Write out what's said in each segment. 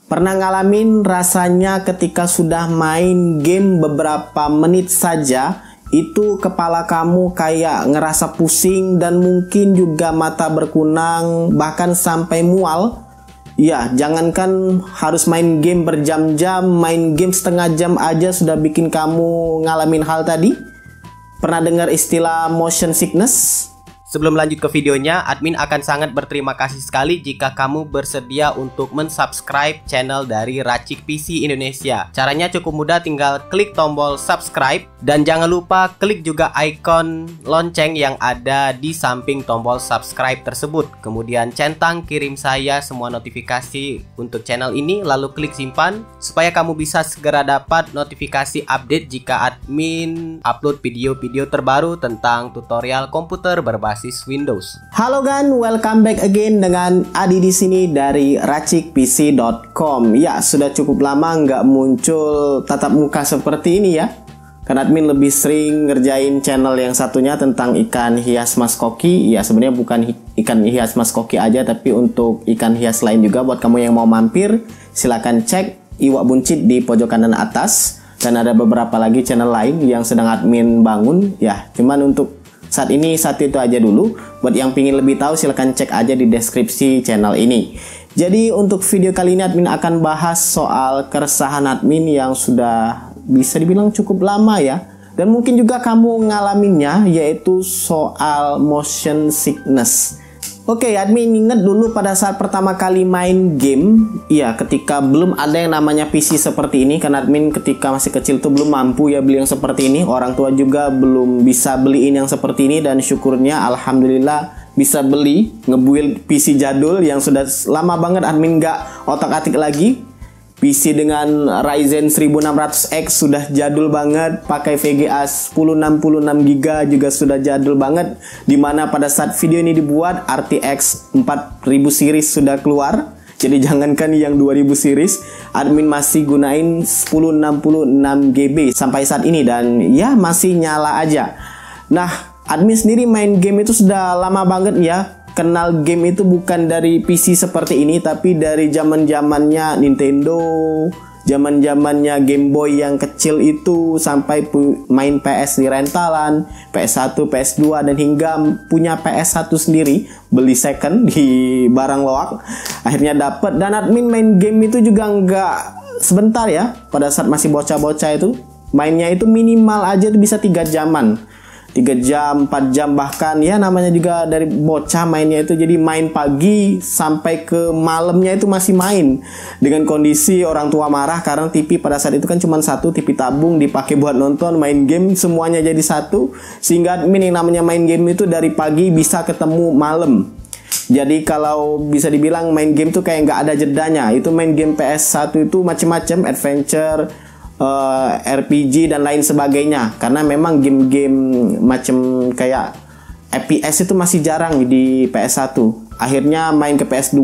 Pernah ngalamin rasanya ketika sudah main game beberapa menit saja, itu kepala kamu kayak ngerasa pusing dan mungkin juga mata berkunang, bahkan sampai mual? Ya, jangankan harus main game berjam-jam, main game setengah jam aja sudah bikin kamu ngalamin hal tadi. Pernah dengar istilah motion sickness? Sebelum lanjut ke videonya, admin akan sangat berterima kasih sekali jika kamu bersedia untuk mensubscribe channel dari Racik PC Indonesia. Caranya cukup mudah, tinggal klik tombol subscribe dan jangan lupa klik juga icon lonceng yang ada di samping tombol subscribe tersebut. Kemudian centang kirim saya semua notifikasi untuk channel ini, lalu klik simpan supaya kamu bisa segera dapat notifikasi update jika admin upload video-video terbaru tentang tutorial komputer berbasis Windows. Halo gan, welcome back again dengan Adi di sini dari racikpc.com. Ya, sudah cukup lama nggak muncul tatap muka seperti ini ya. Karena admin lebih sering ngerjain channel yang satunya tentang ikan hias mas koki. Ya, sebenarnya bukan ikan hias mas koki aja, tapi untuk ikan hias lain juga. Buat kamu yang mau mampir, silahkan cek Iwak Buncit di pojok kanan atas. Dan ada beberapa lagi channel lain yang sedang admin bangun. Ya, cuman untuk saat ini satu itu aja dulu. Buat yang pingin lebih tahu silahkan cek aja di deskripsi channel ini. Jadi untuk video kali ini admin akan bahas soal keresahan admin yang sudah bisa dibilang cukup lama ya. Dan mungkin juga kamu ngalaminnya, yaitu soal motion sickness. Oke, admin ingat dulu pada saat pertama kali main game, ya ketika belum ada yang namanya PC seperti ini, karena admin ketika masih kecil tuh belum mampu ya beli yang seperti ini, orang tua juga belum bisa beliin yang seperti ini, dan syukurnya alhamdulillah bisa beli ngebuild PC jadul yang sudah lama banget admin nggak otak-atik lagi. PC dengan Ryzen 1600X sudah jadul banget, pakai VGA 1066GB juga sudah jadul banget, dimana pada saat video ini dibuat RTX 4000 series sudah keluar. Jadi jangankan yang 2000 series, admin masih gunain 1066GB sampai saat ini dan ya masih nyala aja. Nah, admin sendiri main game itu sudah lama banget ya. Kenal game itu bukan dari PC seperti ini, tapi dari zaman-zamannya Nintendo, zaman-zamannya Game Boy yang kecil itu, sampai main PS di rentalan, PS1, PS2, dan hingga punya PS1 sendiri, beli second di barang loak, akhirnya dapet. Dan admin main game itu juga nggak sebentar ya, pada saat masih bocah-bocah itu, mainnya itu minimal aja itu bisa 3 jaman. 3 jam, 4 jam bahkan ya, namanya juga dari bocah mainnya itu, jadi main pagi sampai ke malamnya itu masih main dengan kondisi orang tua marah karena TV pada saat itu kan cuma satu, TV tabung dipakai buat nonton, main game semuanya jadi satu, sehingga admin yang namanya main game itu dari pagi bisa ketemu malam. Jadi kalau bisa dibilang main game tuh kayak nggak ada jedanya. Itu main game PS1 itu macam-macam, adventure, RPG dan lain sebagainya, karena memang game-game macam kayak FPS itu masih jarang di PS1. Akhirnya main ke PS2,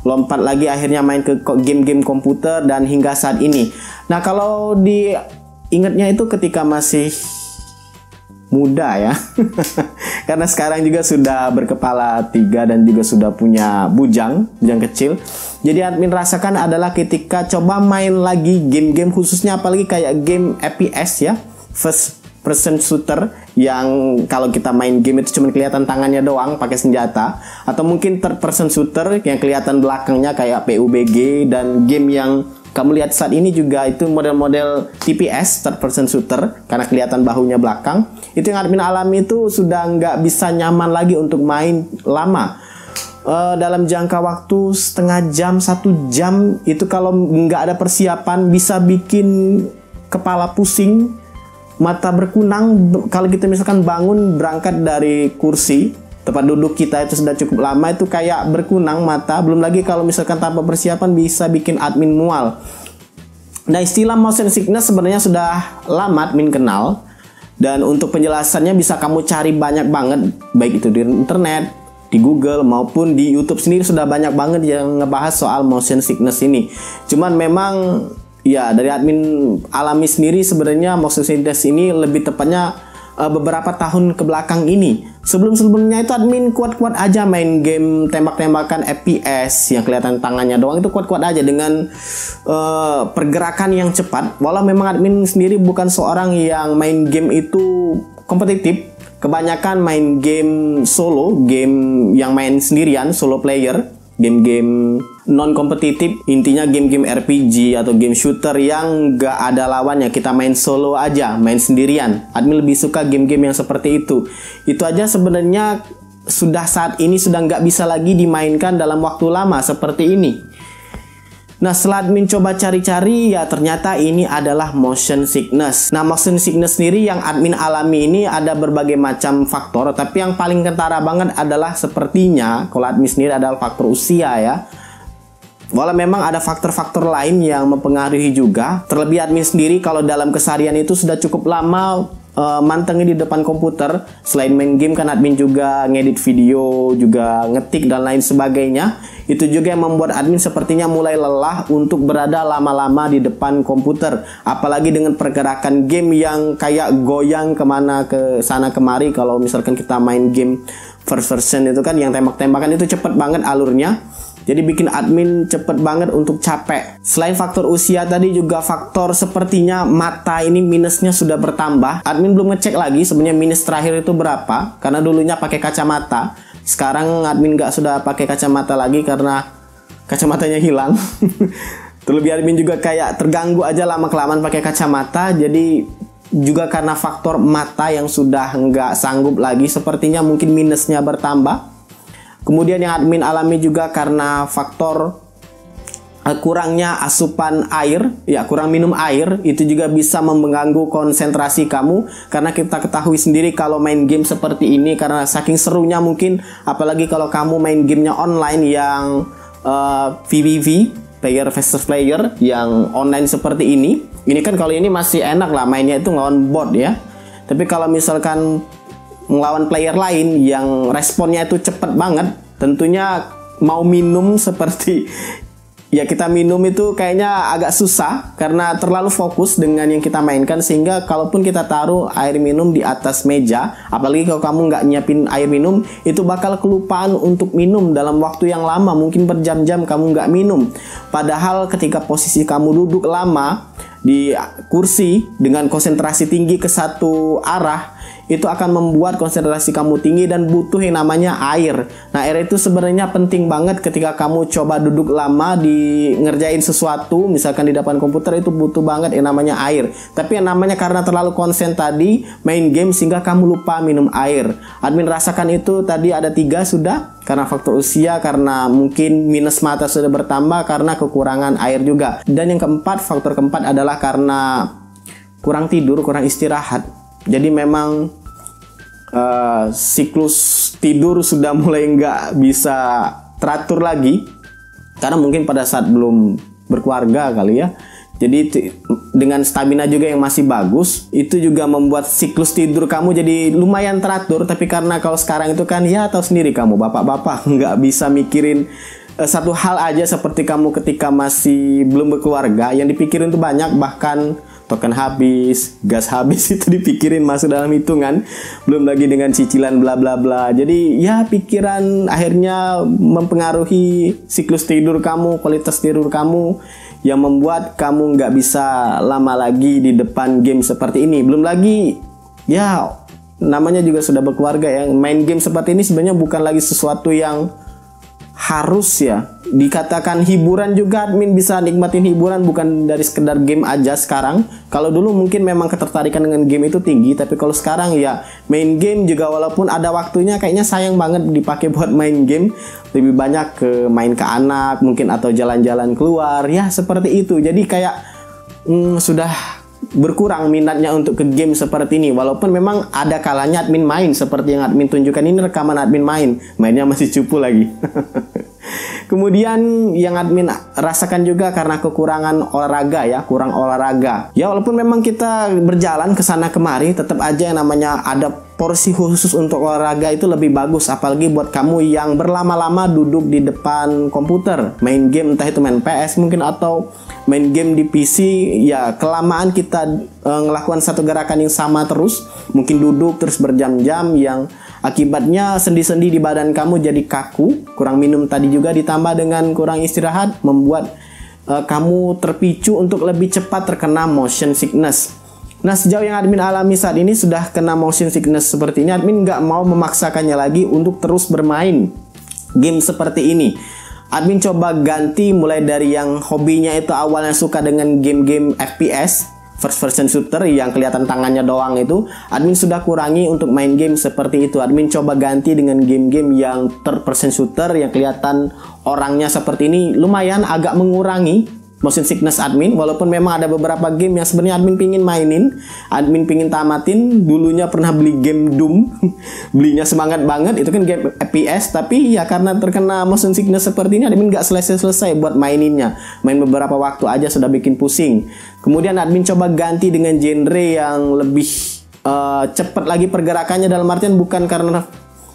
lompat lagi akhirnya main ke game-game komputer dan hingga saat ini. Nah, kalau diingatnya itu ketika masih muda ya. Karena sekarang juga sudah berkepala 3 dan juga sudah punya bujang kecil. Jadi admin rasakan adalah ketika coba main lagi game-game, khususnya apalagi kayak game FPS ya, first person shooter, yang kalau kita main game itu cuma kelihatan tangannya doang pakai senjata, atau mungkin third person shooter yang kelihatan belakangnya kayak PUBG, dan game yang kamu lihat saat ini juga itu model-model TPS, third person shooter, karena kelihatan bahunya belakang. Itu yang admin alami itu sudah nggak bisa nyaman lagi untuk main lama. Dalam jangka waktu setengah jam, 1 jam, itu kalau nggak ada persiapan bisa bikin kepala pusing, mata berkunang. Kalau kita misalkan bangun berangkat dari kursi, tempat duduk kita itu sudah cukup lama, itu kayak berkunang mata. Belum lagi kalau misalkan tanpa persiapan bisa bikin admin mual. Nah, istilah motion sickness sebenarnya sudah lama admin kenal, dan untuk penjelasannya bisa kamu cari banyak banget, baik itu di internet, di Google maupun di YouTube sendiri sudah banyak banget yang ngebahas soal motion sickness ini. Cuman memang ya dari admin alami sendiri sebenarnya motion sickness ini lebih tepatnya beberapa tahun ke belakang ini. Sebelumnya itu admin kuat-kuat aja main game tembak-tembakan FPS yang kelihatan tangannya doang, itu kuat-kuat aja dengan pergerakan yang cepat. Walau memang admin sendiri bukan seorang yang main game itu kompetitif, kebanyakan main game solo, game yang main sendirian, solo player, game-game non kompetitif, intinya game-game RPG atau game shooter yang gak ada lawannya, kita main solo aja, main sendirian. Admin lebih suka game-game yang seperti itu. Itu aja sebenarnya sudah saat ini sudah nggak bisa lagi dimainkan dalam waktu lama seperti ini. Nah, setelah admin coba cari-cari, ya ternyata ini adalah motion sickness. Nah, motion sickness sendiri yang admin alami ini ada berbagai macam faktor, tapi yang paling kentara banget adalah sepertinya kalau admin sendiri adalah faktor usia ya. Walau memang ada faktor-faktor lain yang mempengaruhi juga. Terlebih admin sendiri kalau dalam keseharian itu sudah cukup lama mantengin di depan komputer. Selain main game kan admin juga ngedit video, juga ngetik dan lain sebagainya. Itu juga yang membuat admin sepertinya mulai lelah untuk berada lama-lama di depan komputer. Apalagi dengan pergerakan game yang kayak goyang kemana ke sana kemari. Kalau misalkan kita main game first person itu kan yang tembak-tembakan itu cepet banget alurnya. Jadi bikin admin cepet banget untuk capek. Selain faktor usia tadi juga faktor sepertinya mata ini minusnya sudah bertambah. Admin belum ngecek lagi sebenarnya minus terakhir itu berapa, karena dulunya pakai kacamata. Sekarang admin nggak sudah pakai kacamata lagi karena kacamatanya hilang. Terlebih admin juga kayak terganggu aja lama-kelamaan pakai kacamata. Jadi juga karena faktor mata yang sudah nggak sanggup lagi, sepertinya mungkin minusnya bertambah. Kemudian yang admin alami juga karena faktor kurangnya asupan air, ya kurang minum air, itu juga bisa mengganggu konsentrasi kamu. Karena kita ketahui sendiri kalau main game seperti ini, karena saking serunya mungkin, apalagi kalau kamu main gamenya online yang PVV, player versus player, yang online seperti ini kan kalau ini masih enak lah mainnya itu ngelawan bot ya. Tapi kalau misalkan melawan player lain yang responnya itu cepet banget, tentunya mau minum seperti ya kita minum itu kayaknya agak susah karena terlalu fokus dengan yang kita mainkan, sehingga kalaupun kita taruh air minum di atas meja, apalagi kalau kamu nggak nyiapin air minum, itu bakal kelupaan untuk minum dalam waktu yang lama, mungkin berjam-jam kamu nggak minum. Padahal ketika posisi kamu duduk lama di kursi dengan konsentrasi tinggi ke satu arah, itu akan membuat konsentrasi kamu tinggi dan butuh yang namanya air. Nah, air itu sebenarnya penting banget ketika kamu coba duduk lama di ngerjain sesuatu, misalkan di depan komputer, itu butuh banget yang namanya air. Tapi yang namanya karena terlalu konsen tadi main game sehingga kamu lupa minum air. Admin rasakan itu tadi ada 3 sudah, karena faktor usia, karena mungkin minus mata sudah bertambah, karena kekurangan air juga. Dan yang keempat, faktor keempat adalah karena kurang tidur, kurang istirahat. Jadi memang siklus tidur sudah mulai nggak bisa teratur lagi, karena mungkin pada saat belum berkeluarga kali ya. Jadi dengan stamina juga yang masih bagus, itu juga membuat siklus tidur kamu jadi lumayan teratur. Tapi karena kalau sekarang itu kan ya tahu sendiri kamu bapak-bapak nggak bisa mikirin satu hal aja seperti kamu ketika masih belum berkeluarga. Yang dipikirin tuh banyak, bahkan token habis, gas habis itu dipikirin masuk dalam hitungan, belum lagi dengan cicilan bla bla bla. Jadi ya pikiran akhirnya mempengaruhi siklus tidur kamu, kualitas tidur kamu, yang membuat kamu nggak bisa lama lagi di depan game seperti ini. Belum lagi ya namanya juga sudah berkeluarga ya, main game seperti ini sebenarnya bukan lagi sesuatu yang harus ya dikatakan hiburan juga. Admin bisa nikmatin hiburan bukan dari sekedar game aja sekarang. Kalau dulu mungkin memang ketertarikan dengan game itu tinggi, tapi kalau sekarang ya main game juga walaupun ada waktunya kayaknya sayang banget dipakai buat main game. Lebih banyak ke main ke anak mungkin, atau jalan-jalan keluar ya seperti itu. Jadi kayak sudah berkurang minatnya untuk ke game seperti ini. Walaupun memang ada kalanya admin main seperti yang admin tunjukkan ini, rekaman admin mainnya masih cupu lagi. Kemudian yang admin rasakan juga karena kekurangan olahraga ya, kurang olahraga. Ya walaupun memang kita berjalan ke sana kemari, tetap aja yang namanya ada porsi khusus untuk olahraga itu lebih bagus. Apalagi buat kamu yang berlama-lama duduk di depan komputer, main game, entah itu main PS mungkin atau main game di PC. Ya kelamaan kita ngelakukan satu gerakan yang sama terus, mungkin duduk terus berjam-jam, yang akibatnya sendi-sendi di badan kamu jadi kaku. Kurang minum tadi juga ditambah dengan kurang istirahat membuat kamu terpicu untuk lebih cepat terkena motion sickness. Nah, sejauh yang admin alami saat ini sudah kena motion sickness seperti ini, admin nggak mau memaksakannya lagi untuk terus bermain game seperti ini. Admin coba ganti mulai dari yang hobinya itu awalnya suka dengan game-game FPS, first person shooter yang kelihatan tangannya doang itu, admin sudah kurangi untuk main game seperti itu. Admin coba ganti dengan game-game yang third person shooter yang kelihatan orangnya seperti ini. Lumayan agak mengurangi motion sickness admin, walaupun memang ada beberapa game yang sebenarnya admin pingin mainin, admin pingin tamatin. Dulunya pernah beli game Doom, belinya semangat banget, itu kan game FPS, tapi ya karena terkena motion sickness seperti ini, admin gak selesai-selesai buat maininnya. Main beberapa waktu aja sudah bikin pusing. Kemudian admin coba ganti dengan genre yang lebih cepat lagi pergerakannya, dalam artian bukan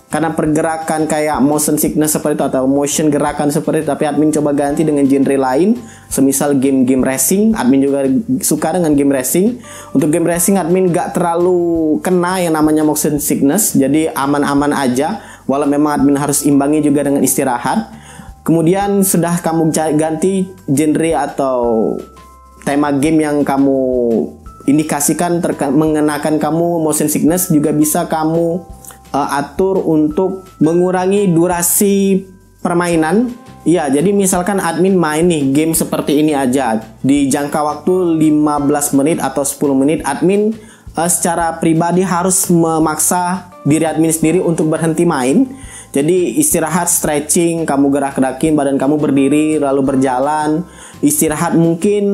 karena pergerakan kayak motion sickness seperti itu atau motion gerakan seperti itu, tapi admin coba ganti dengan genre lain, semisal game-game racing. Admin juga suka dengan game racing. Untuk game racing admin gak terlalu kena yang namanya motion sickness, jadi aman-aman aja, walau memang admin harus imbangi juga dengan istirahat. Kemudian sudah kamu ganti genre atau tema game yang kamu indikasikan mengenakan kamu motion sickness, juga bisa kamu atur untuk mengurangi durasi permainan. Ya, jadi misalkan admin main nih game seperti ini aja di jangka waktu 15 menit atau 10 menit, admin secara pribadi harus memaksa diri admin sendiri untuk berhenti main. Jadi istirahat, stretching, kamu gerak-gerakin badan kamu, berdiri lalu berjalan, istirahat mungkin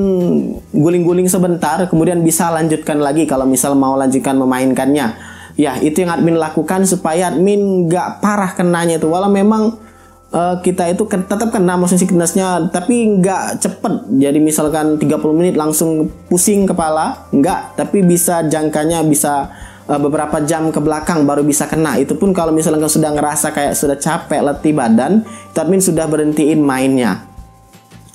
guling-guling sebentar, kemudian bisa lanjutkan lagi kalau misal mau lanjutkan memainkannya. Ya, itu yang admin lakukan supaya admin nggak parah kenanya itu. Walau memang kita itu tetap kena motion sickness-nya, tapi nggak cepet. Jadi misalkan 30 menit langsung pusing kepala, nggak. Tapi bisa jangkanya bisa beberapa jam ke belakang baru bisa kena. Itu pun kalau misalkan sudah ngerasa kayak sudah capek, letih badan, itu admin sudah berhentiin mainnya.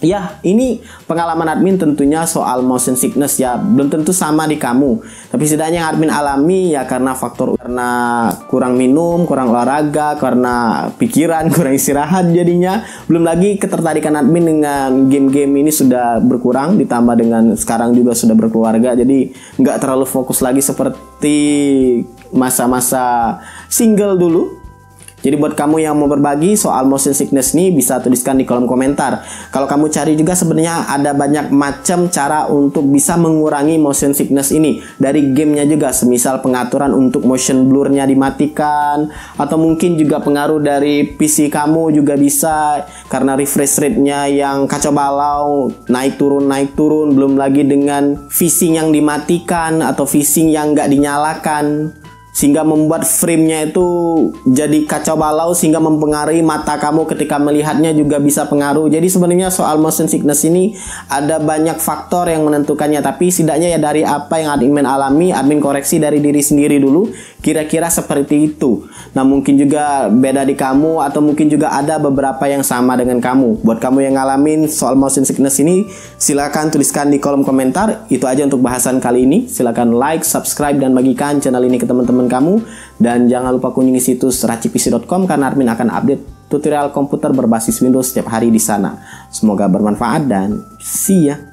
Ya, ini pengalaman admin tentunya soal motion sickness ya. Belum tentu sama di kamu, tapi setidaknya yang admin alami ya karena kurang minum, kurang olahraga, karena pikiran, kurang istirahat jadinya. Belum lagi ketertarikan admin dengan game-game ini sudah berkurang, ditambah dengan sekarang juga sudah berkeluarga, jadi nggak terlalu fokus lagi seperti masa-masa single dulu. Jadi buat kamu yang mau berbagi soal motion sickness nih, bisa tuliskan di kolom komentar. Kalau kamu cari juga sebenarnya ada banyak macam cara untuk bisa mengurangi motion sickness ini. Dari gamenya juga, semisal pengaturan untuk motion blurnya dimatikan, atau mungkin juga pengaruh dari PC kamu juga bisa, karena refresh rate-nya yang kacau balau, naik turun, belum lagi dengan VSync yang dimatikan atau VSync yang nggak dinyalakan, sehingga membuat frame-nya itu jadi kacau balau, sehingga mempengaruhi mata kamu ketika melihatnya juga bisa pengaruh. Jadi sebenarnya soal motion sickness ini ada banyak faktor yang menentukannya, tapi setidaknya ya dari apa yang admin alami, admin koreksi dari diri sendiri dulu, kira-kira seperti itu. Nah, mungkin juga beda di kamu, atau mungkin juga ada beberapa yang sama dengan kamu. Buat kamu yang ngalamin soal motion sickness ini, silakan tuliskan di kolom komentar. Itu aja untuk bahasan kali ini. Silakan like, subscribe, dan bagikan channel ini ke teman-teman kamu. Dan jangan lupa kunjungi situs racikpc.com karena admin akan update tutorial komputer berbasis Windows setiap hari di sana. Semoga bermanfaat dan see ya.